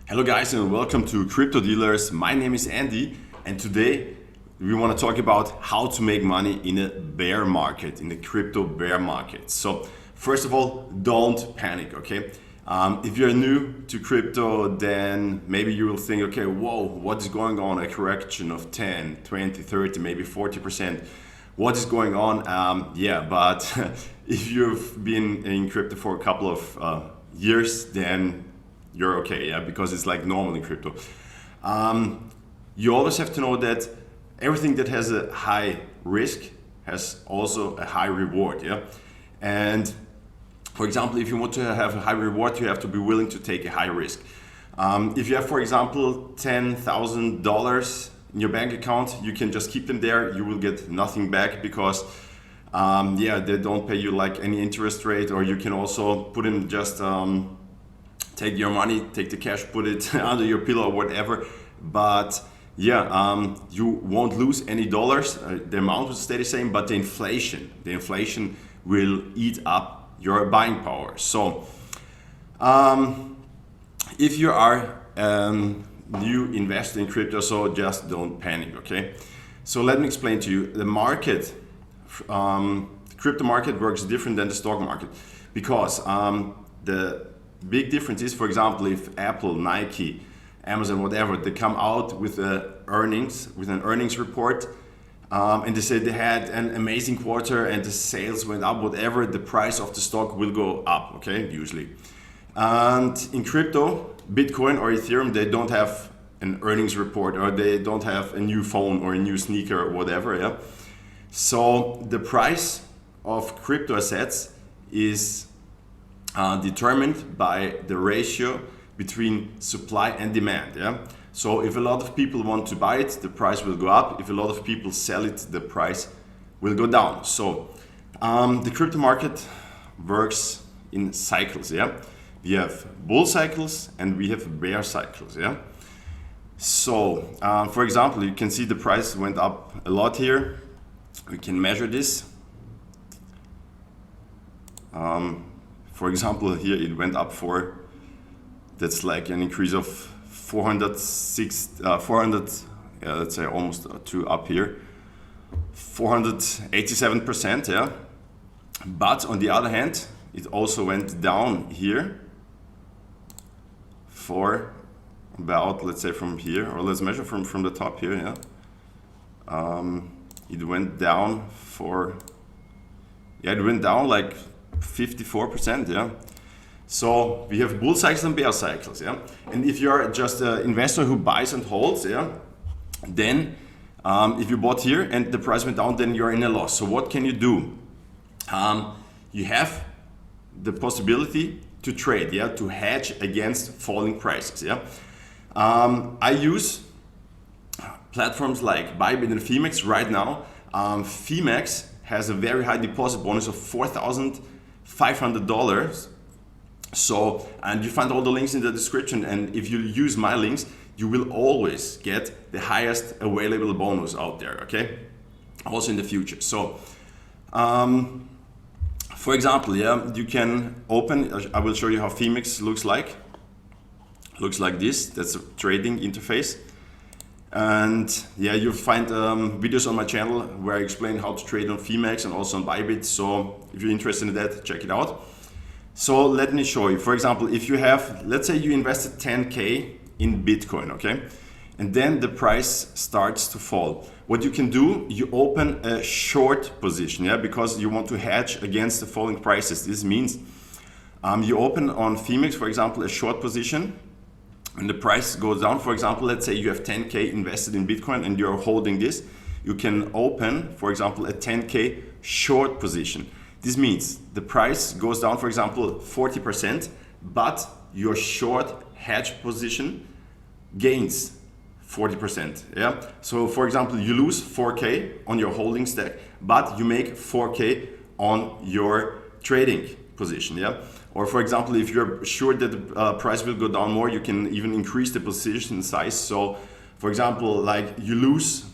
Hello guys and welcome to Crypto Dealers. My name is Andy and today we want to talk about how to make money in a bear market, in the crypto bear market. So first of all, don't panic, okay? If you're new to crypto, then maybe you will think, okay, whoa, what is going on? A correction of 10, 20, 30, maybe 40%. What is going on? But if you've been in crypto for a couple of years, then you're okay, yeah, because it's like normal in crypto. You always have to know that everything that has a high risk has also a high reward, yeah. And for example, if you want to have a high reward, you have to be willing to take a high risk. If you have, for example, $10,000 in your bank account, you can just keep them there. You will get nothing back because they don't pay you like any interest rate, or you can also put in just take your money, take the cash, put it under your pillow or whatever. But you won't lose any dollars. The amount will stay the same, but the inflation will eat up your buying power. So if you are new investor in crypto, so just don't panic, okay? So let me explain to you. The market, the crypto market works different than the stock market because the big difference is, for example, if Apple, Nike, Amazon, whatever, they come out with an earnings report, and they say they had an amazing quarter and the sales went up, whatever, the price of the stock will go up, okay, usually. And in crypto, Bitcoin or Ethereum, they don't have an earnings report, or they don't have a new phone or a new sneaker or whatever, yeah. So the price of crypto assets is determined by the ratio between supply and demand, yeah. So if a lot of people want to buy it, the price will go up. If a lot of people sell it, the price will go down. So the crypto market works in cycles, yeah. We have bull cycles and we have bear cycles, yeah. So for example, you can see the price went up a lot here. We can measure this. For example, here it went up that's like an increase of 400, let's say almost two up here, 487%, yeah. But on the other hand, it also went down here for about, let's say from here, or let's measure from the top here, yeah. It went down like 54%, yeah. So we have bull cycles and bear cycles, yeah. And if you're just an investor who buys and holds, yeah, then if you bought here and the price went down, then you're in a loss. So what can you do? You have the possibility to trade, yeah, to hedge against falling prices, yeah. I use platforms like Bybit and Phemex right now. Phemex has a very high deposit bonus of $4,500. So, and you find all the links in the description, and if you use my links, you will always get the highest available bonus out there, okay? Also in the future. So, for example, yeah, you can open, I will show you how Phemex looks like. Looks like this, that's a trading interface. And yeah, you'll find videos on my channel where I explain how to trade on Phemex and also on Bybit. So if you're interested in that, check it out. So let me show you. For example, if you have, let's say you invested 10K in Bitcoin, okay? And then the price starts to fall. What you can do, you open a short position, yeah, because you want to hedge against the falling prices. This means you open on Phemex, for example, a short position. When the price goes down, for example, let's say you have 10K invested in Bitcoin and you're holding this, you can open, for example, a 10K short position. This means the price goes down, for example, 40%, but your short hedge position gains 40%, yeah? So for example, you lose 4K on your holding stack, but you make 4K on your trading position, yeah? Or for example, if you're sure that the price will go down more, you can even increase the position size. So for example, like you lose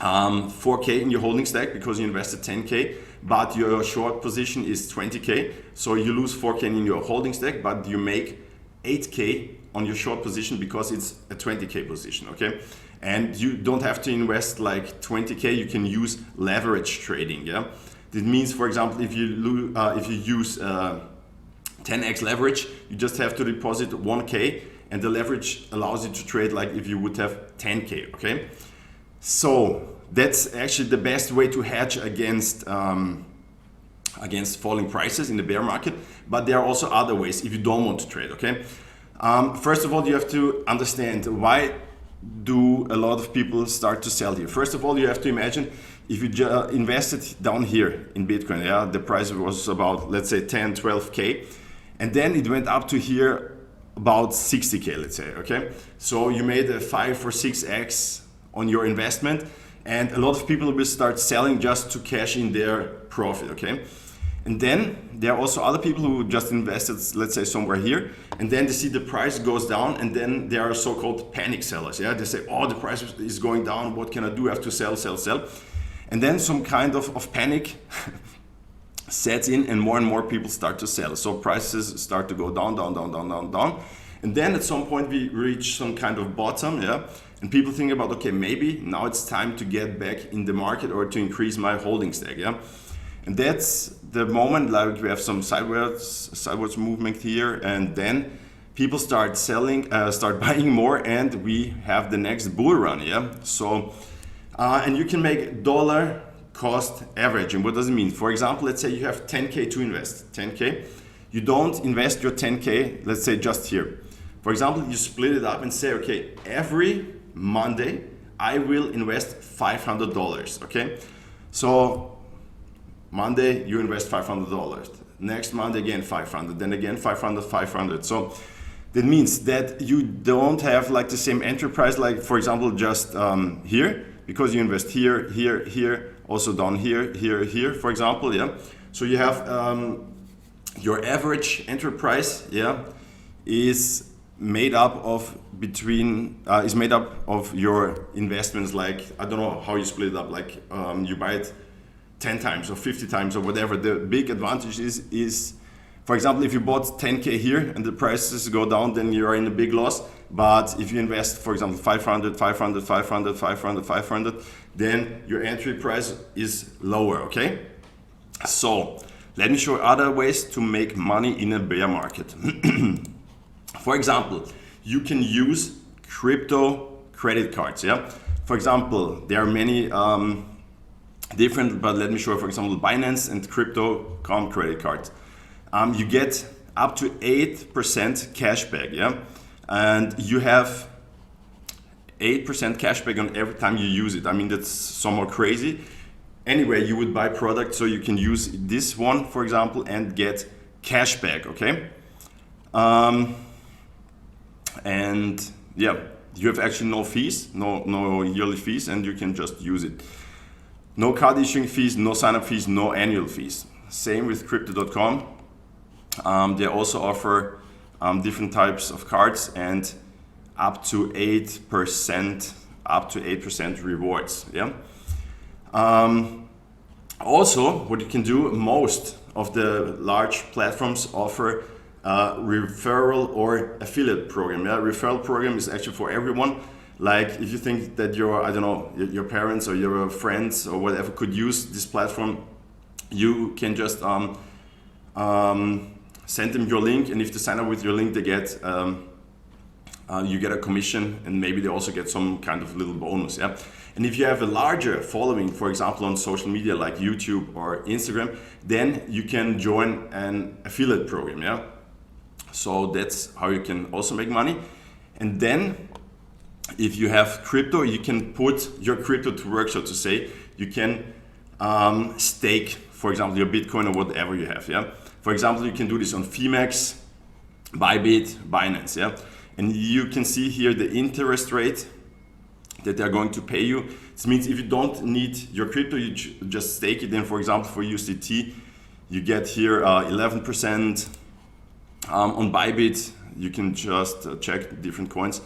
4K in your holding stack because you invested 10K, but your short position is 20K. So you lose 4K in your holding stack, but you make 8K on your short position because it's a 20K position, okay? And you don't have to invest like 20K, you can use leverage trading, yeah? This means, for example, if you use 10x leverage, you just have to deposit 1K, and the leverage allows you to trade like if you would have 10K, okay? So that's actually the best way to hedge against falling prices in the bear market, but there are also other ways if you don't want to trade, okay? First of all, you have to understand why do a lot of people start to sell here. First of all, you have to imagine if you invested down here in Bitcoin, yeah, the price was about, let's say 10, 12K, and then it went up to here about 60K, let's say, okay? So you made a 5 or 6x on your investment, and a lot of people will start selling just to cash in their profit, okay? And then there are also other people who just invested, let's say somewhere here, and then they see the price goes down, and then there are so-called panic sellers, yeah? They say, oh, the price is going down, what can I do? I have to sell, sell, sell. And then some kind of panic sets in, and more people start to sell. So prices start to go down, down, down, down, down, down. And then at some point we reach some kind of bottom, yeah? And people think about, okay, maybe now it's time to get back in the market or to increase my holding stack, yeah? And that's the moment, like we have some sideways movement here, and then people start selling, start buying more, and we have the next bull run, yeah? So, and you can make dollar cost average. And what does it mean? For example, let's say you have 10K to invest, 10K. You don't invest your 10K, let's say just here. For example, you split it up and say, okay, every Monday I will invest $500, okay? So Monday you invest $500, next Monday again 500, then again 500, 500. So that means that you don't have like the same enterprise, like for example just here, because you invest here, here, here, also down here, here, here, for example, yeah. So you have your average enterprise, yeah, is made up of your investments, like I don't know how you split it up, like you buy it 10 times or 50 times or whatever. The big advantage is for example, if you bought 10K here and the prices go down, then you are in a big loss. But if you invest, for example, 500, 500, 500, 500, 500, then your entry price is lower, okay? So let me show you other ways to make money in a bear market. For example, you can use crypto credit cards, yeah? For example, there are many different, but let me show you, for example, Binance and Crypto.com credit cards. You get up to 8% cashback, yeah? And you have 8% cashback on every time you use it. I mean, that's somewhat crazy. Anyway, you would buy product, so you can use this one, for example, and get cashback, okay? And yeah, you have actually no fees, no yearly fees, and you can just use it. No card issuing fees, no sign-up fees, no annual fees. Same with Crypto.com. They also offer different types of cards and up to 8% rewards. Yeah. Also, what you can do, most of the large platforms offer a referral or affiliate program. Yeah, referral program is actually for everyone. Like if you think that your, I don't know, your parents or your friends or whatever could use this platform, you can just send them your link, and if they sign up with your link, they get you get a commission, and maybe they also get some kind of little bonus. Yeah. And if you have a larger following, for example, on social media like YouTube or Instagram, then you can join an affiliate program. Yeah. So that's how you can also make money. And then if you have crypto, you can put your crypto to work, so to say. You can stake, for example, your Bitcoin or whatever you have. Yeah. For example, you can do this on Phemex, Bybit, Binance. Yeah. And you can see here the interest rate that they're going to pay you. This means if you don't need your crypto, you just stake it. Then, for example, for USDT, you get here 11%. On Bybit, you can just check different coins,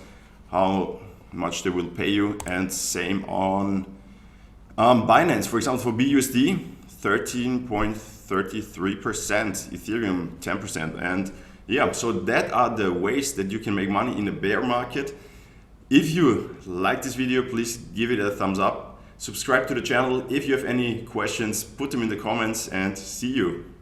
how much they will pay you. And same on Binance. For example, for BUSD, 13.33%, Ethereum 10%, and yeah, so that are the ways that you can make money in a bear market. If you like this video, please give it a thumbs up. Subscribe to the channel. If you have any questions, put them in the comments, and see you.